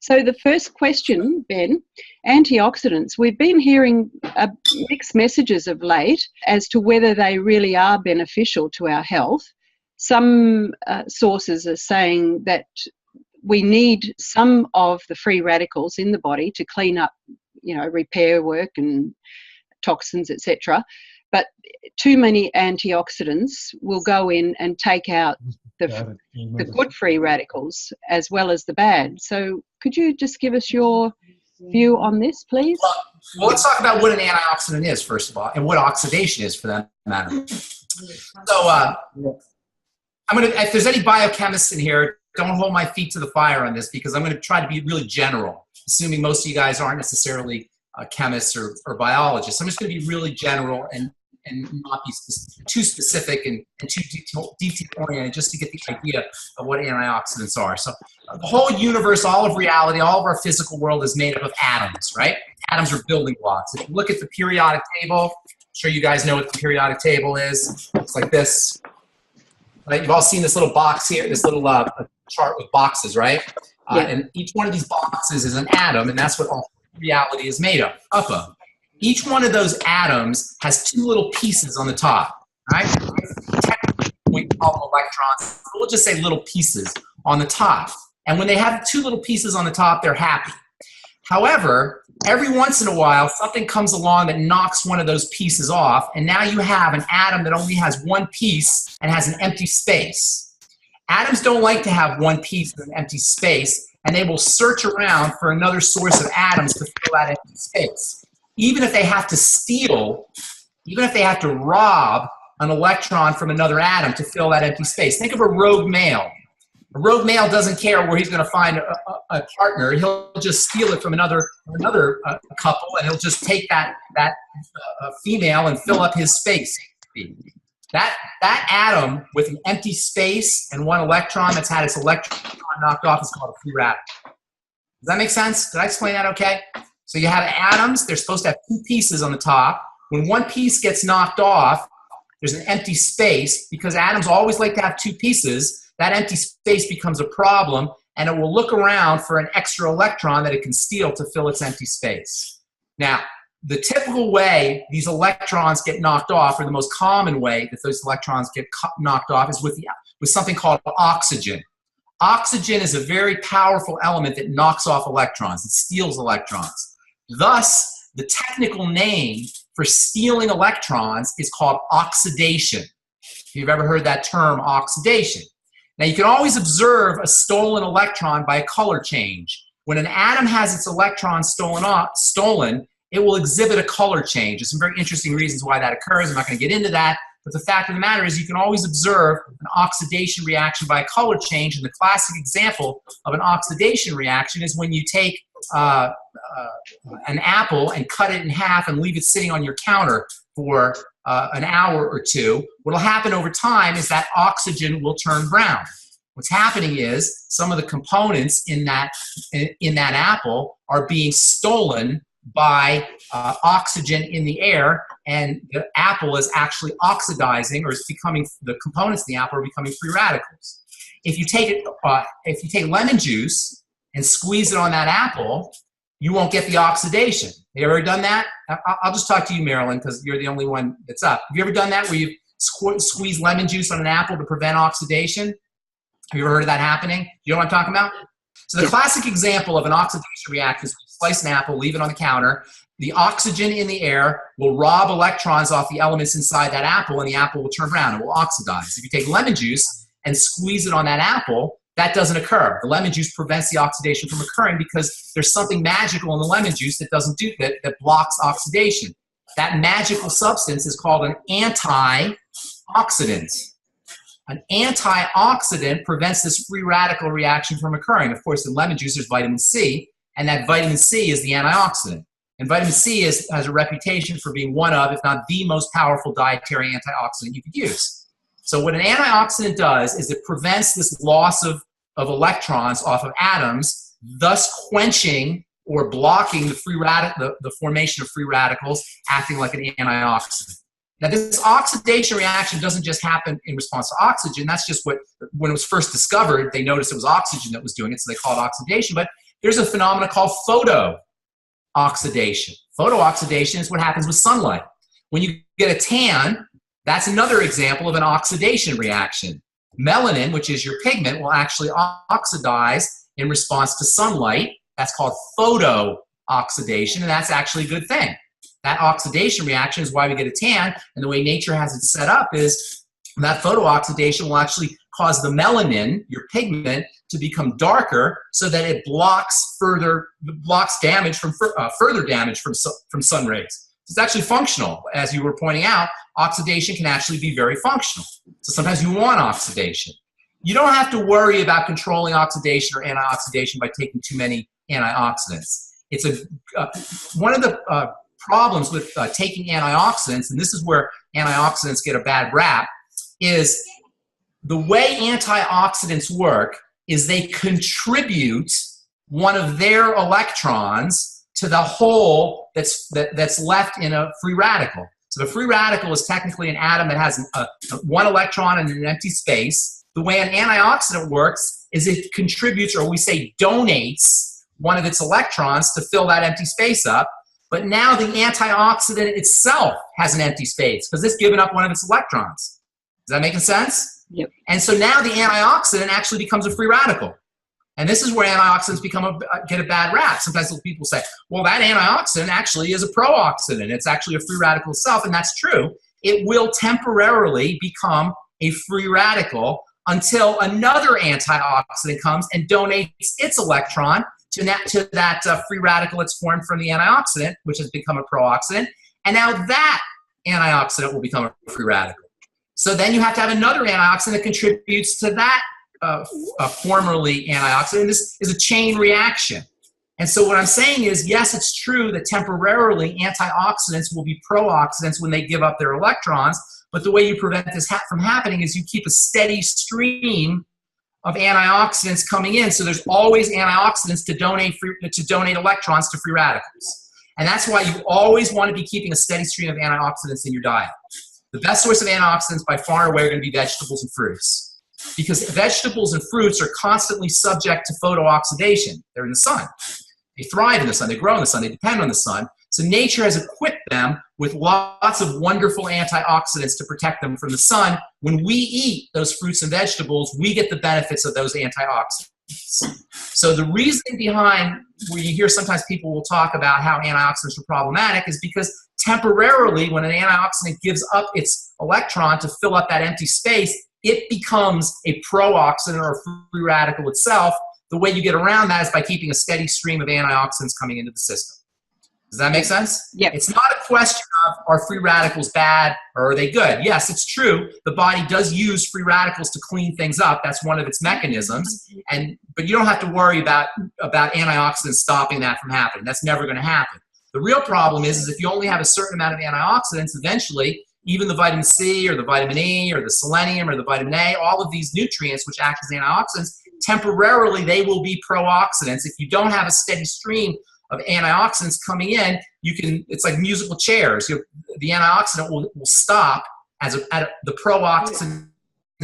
So the first question, Ben, antioxidants. We've been hearing mixed messages of late as to whether they really are beneficial to our health. Some sources are saying that we need some of the free radicals in the body to clean up, repair work and toxins, etc. But too many antioxidants will go in and take out the good free radicals as well as the bad. So could you just give us your view on this, please? Well, let's talk about what an antioxidant is, first of all, and what oxidation is for that matter. So if there's any biochemists in here, don't hold my feet to the fire on this, because I'm going to try to be really general, assuming most of you guys aren't necessarily chemists or biologists. I'm just going to be really general and not be too specific and too detail-oriented, just to get the idea of what antioxidants are. So the whole universe, all of reality, all of our physical world is made up of atoms, right? Atoms are building blocks. If you look at the periodic table, I'm sure you guys know what the periodic table is. It's like this. Right? You've all seen this little box here, this little chart with boxes, right? And each one of these boxes is an atom, and that's what all reality is made up of. Each one of those atoms has two little pieces on the top, right? Technically, we call them electrons. We'll just say little pieces on the top. And when they have two little pieces on the top, they're happy. However, every once in a while, something comes along that knocks one of those pieces off, and now you have an atom that only has one piece and has an empty space. Atoms don't like to have one piece and an empty space, and they will search around for another source of atoms to fill that empty space. Even if they have to steal, even if they have to rob an electron from another atom to fill that empty space. Think of a rogue male. A rogue male doesn't care where he's going to find a partner. He'll just steal it from another couple, and he'll just take that female and fill up his space. That atom with an empty space and one electron that's had its electron knocked off is called a free radical. Does that make sense? Did I explain that okay? So you have atoms. They're supposed to have two pieces on the top. When one piece gets knocked off, there's an empty space, because atoms always like to have two pieces. That empty space becomes a problem, and it will look around for an extra electron that it can steal to fill its empty space. Now, the typical way these electrons get knocked off, or the most common way that those electrons get knocked off, is with something called oxygen. Oxygen is a very powerful element that knocks off electrons. It steals electrons. Thus, the technical name for stealing electrons is called oxidation. If you've ever heard that term, oxidation. Now, you can always observe a stolen electron by a color change. When an atom has its electron stolen, it will exhibit a color change. There's some very interesting reasons why that occurs. I'm not going to get into that. But the fact of the matter is, you can always observe an oxidation reaction by a color change. And the classic example of an oxidation reaction is when you take an apple and cut it in half and leave it sitting on your counter for an hour or two. What will happen over time is that oxygen will turn brown. What's happening is some of the components in that apple are being stolen by oxygen in the air, and the apple is actually oxidizing, or is becoming, the components in the apple are becoming free radicals. If you take lemon juice and squeeze it on that apple, you won't get the oxidation. Have you ever done that? I'll just talk to you, Marilyn, because you're the only one that's up. Have you ever done that, where you squeeze lemon juice on an apple to prevent oxidation? Have you ever heard of that happening? You know what I'm talking about? So the classic example of an oxidation reaction is slice an apple, leave it on the counter. The oxygen in the air will rob electrons off the elements inside that apple, and the apple will turn brown. It will oxidize. If you take lemon juice and squeeze it on that apple, that doesn't occur. The lemon juice prevents the oxidation from occurring, because there's something magical in the lemon juice that doesn't do that, that blocks oxidation. That magical substance is called an antioxidant. An antioxidant prevents this free radical reaction from occurring. Of course, in lemon juice, there's vitamin C, and that vitamin C is the antioxidant. And vitamin C has a reputation for being one of, if not the most powerful dietary antioxidant you could use. So what an antioxidant does is it prevents this loss of electrons off of atoms, thus quenching or blocking the formation of free radicals, acting like an antioxidant. Now, this oxidation reaction doesn't just happen in response to oxygen. That's just what, when it was first discovered, they noticed it was oxygen that was doing it, so they call it oxidation. But there's a phenomenon called photooxidation. Photooxidation is what happens with sunlight. When you get a tan, that's another example of an oxidation reaction. Melanin, which is your pigment, will actually oxidize in response to sunlight. That's called photooxidation, and that's actually a good thing. That oxidation reaction is why we get a tan, and the way nature has it set up is that photooxidation will actually cause the melanin, your pigment, to become darker so that it blocks damage from further damage from sun rays. It's actually functional. As you were pointing out, oxidation can actually be very functional. So sometimes you want oxidation. You don't have to worry about controlling oxidation or antioxidation by taking too many antioxidants. It's one of the problems with taking antioxidants, and this is where antioxidants get a bad rap, is the way antioxidants work is they contribute one of their electrons to the hole that's left in a free radical. So the free radical is technically an atom that has one electron in an empty space. The way an antioxidant works is it contributes, or we say donates, one of its electrons to fill that empty space up. But now the antioxidant itself has an empty space because it's given up one of its electrons. Is that making sense? Yep. And so now the antioxidant actually becomes a free radical. And this is where antioxidants get a bad rap. Sometimes people say, well, that antioxidant actually is a pro-oxidant. It's actually a free radical itself, and that's true. It will temporarily become a free radical until another antioxidant comes and donates its electron to that free radical that's formed from the antioxidant, which has become a pro-oxidant. And now that antioxidant will become a free radical. So then you have to have another antioxidant that contributes to that formerly antioxidant. This is a chain reaction. And so what I'm saying is, yes, it's true that temporarily antioxidants will be pro-oxidants when they give up their electrons, but the way you prevent this from happening is you keep a steady stream of antioxidants coming in, so there's always antioxidants to donate electrons to free radicals. And that's why you always want to be keeping a steady stream of antioxidants in your diet. The best source of antioxidants by far and away are going to be vegetables and fruits, because vegetables and fruits are constantly subject to photooxidation. They're in the sun. They thrive in the sun. They grow in the sun. They depend on the sun. So nature has equipped them with lots of wonderful antioxidants to protect them from the sun. When we eat those fruits and vegetables, we get the benefits of those antioxidants. So the reason behind where you hear sometimes people will talk about how antioxidants are problematic is because temporarily when an antioxidant gives up its electron to fill up that empty space, it becomes a pro-oxidant or a free radical itself. The way you get around that is by keeping a steady stream of antioxidants coming into the system. Does that make sense? Yeah. It's not a question of are free radicals bad or are they good? Yes, it's true. The body does use free radicals to clean things up. That's one of its mechanisms. But you don't have to worry about antioxidants stopping that from happening. That's never going to happen. The real problem is if you only have a certain amount of antioxidants, eventually even the vitamin C or the vitamin E or the selenium or the vitamin A, all of these nutrients which act as antioxidants, temporarily they will be pro-oxidants. If you don't have a steady stream of antioxidants coming in, it's like musical chairs. The antioxidant will stop at the pro-oxidant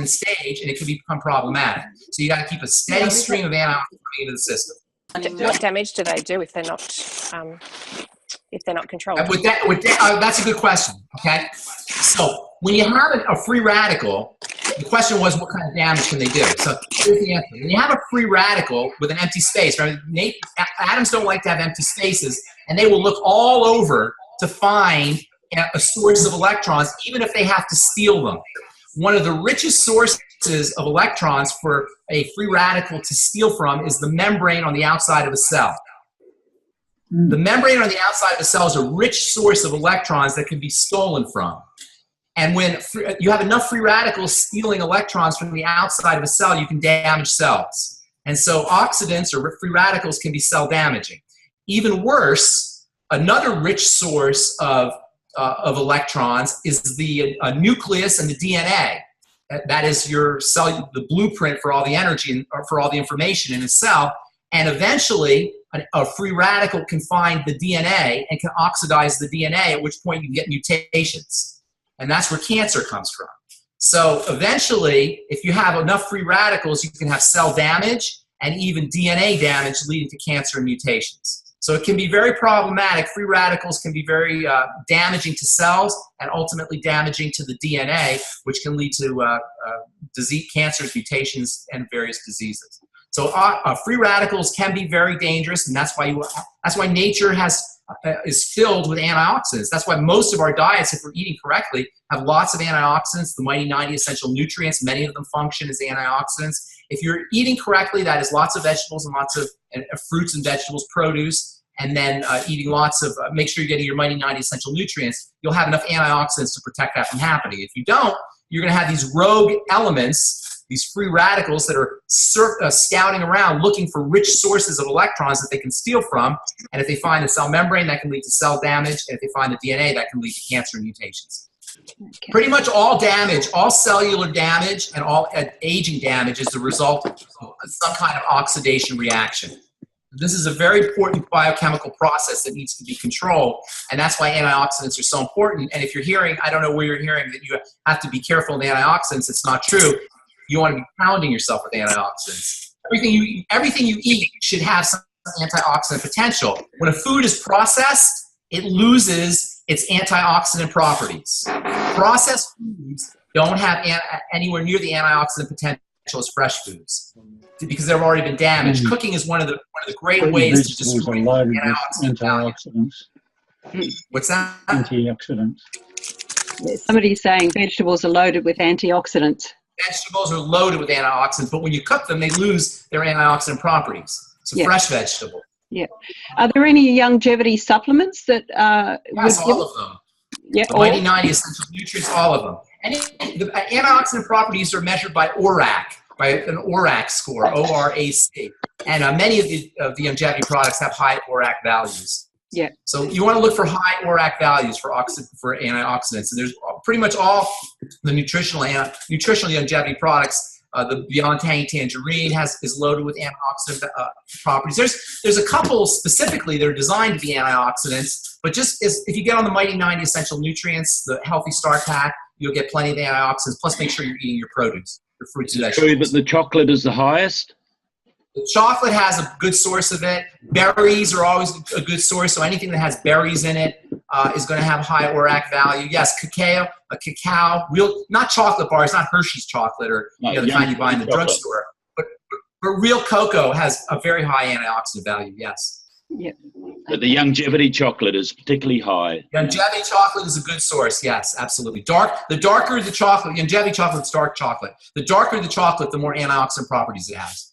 stage, and it can become problematic. So you got to keep a steady stream of antioxidants coming into the system. What damage do they do if they're not controlled? That's a good question. Okay, so when you have a free radical, the question was what kind of damage can they do? So here's the answer. When you have a free radical with an empty space, right? Atoms don't like to have empty spaces, and they will look all over to find a source of electrons, even if they have to steal them. One of the richest sources of electrons for a free radical to steal from is the membrane on the outside of a cell. The membrane on the outside of a cell is a rich source of electrons that can be stolen from. And when you have enough free radicals stealing electrons from the outside of a cell, you can damage cells. And so oxidants or free radicals can be cell damaging. Even worse, another rich source of electrons is the nucleus and the DNA. That is your cell, the blueprint for all the energy and for all the information in a cell. And eventually, a free radical can find the DNA and can oxidize the DNA, at which point you can get mutations. And that's where cancer comes from. So eventually, if you have enough free radicals, you can have cell damage, and even DNA damage leading to cancer and mutations. So it can be very problematic. Free radicals can be very damaging to cells and ultimately damaging to the DNA, which can lead to disease, cancers, mutations, and various diseases. So free radicals can be very dangerous, and that's why nature is filled with antioxidants. That's why most of our diets, if we're eating correctly, have lots of antioxidants, the mighty 90 essential nutrients. Many of them function as antioxidants. If you're eating correctly, that is lots of vegetables and lots of fruits and vegetables, produce, and then eating lots of, make sure you're getting your mighty 90 essential nutrients, you'll have enough antioxidants to protect that from happening. If you don't, you're going to have these rogue elements, these free radicals that are scouting around looking for rich sources of electrons that they can steal from. And if they find the cell membrane, that can lead to cell damage. And if they find the DNA, that can lead to cancer and mutations. Okay. Pretty much all damage, all cellular damage and all aging damage is the result of some kind of oxidation reaction. This is a very important biochemical process that needs to be controlled, and that's why antioxidants are so important. And if you're hearing, I don't know where you're hearing that you have to be careful with antioxidants, it's not true. You want to be pounding yourself with antioxidants. Everything you eat should have some antioxidant potential. When a food is processed, it loses its antioxidant properties. Processed foods don't have anywhere near the antioxidant potential as fresh foods because they've already been damaged. Cooking is one of the great ways to destroy antioxidants. What's that? Antioxidants. Somebody's saying vegetables are loaded with antioxidants. Vegetables are loaded with antioxidants, but when you cook them, they lose their antioxidant properties. So fresh vegetable. Yeah. Are there any longevity supplements that yes, all of them. Yeah, the mighty 90 essential nutrients, all of them. And the antioxidant properties are measured by ORAC, by an ORAC score, O-R-A-C. And many of the longevity products have high ORAC values. Yeah. So you want to look for high ORAC values for antioxidants. And there's pretty much all the nutritional longevity products. The Beyond Tangy Tangerine is loaded with antioxidant properties. There's a couple specifically that are designed to be antioxidants, but if you get on the Mighty 90 Essential Nutrients, the Healthy Start Pack, you'll get plenty of antioxidants, plus make sure you're eating your produce, your fruits and vegetables. True that the chocolate is the highest? The chocolate has a good source of it. Berries are always a good source, so anything that has berries in it is going to have high ORAC value. Yes, cacao, not chocolate bars, not Hershey's chocolate or the kind you buy in the drugstore, but real cocoa has a very high antioxidant value, yes. Yeah. But the longevity chocolate is particularly high. Longevity chocolate is a good source, yes, absolutely. The darker the chocolate, longevity chocolate is dark chocolate. The darker the chocolate, the more antioxidant properties it has.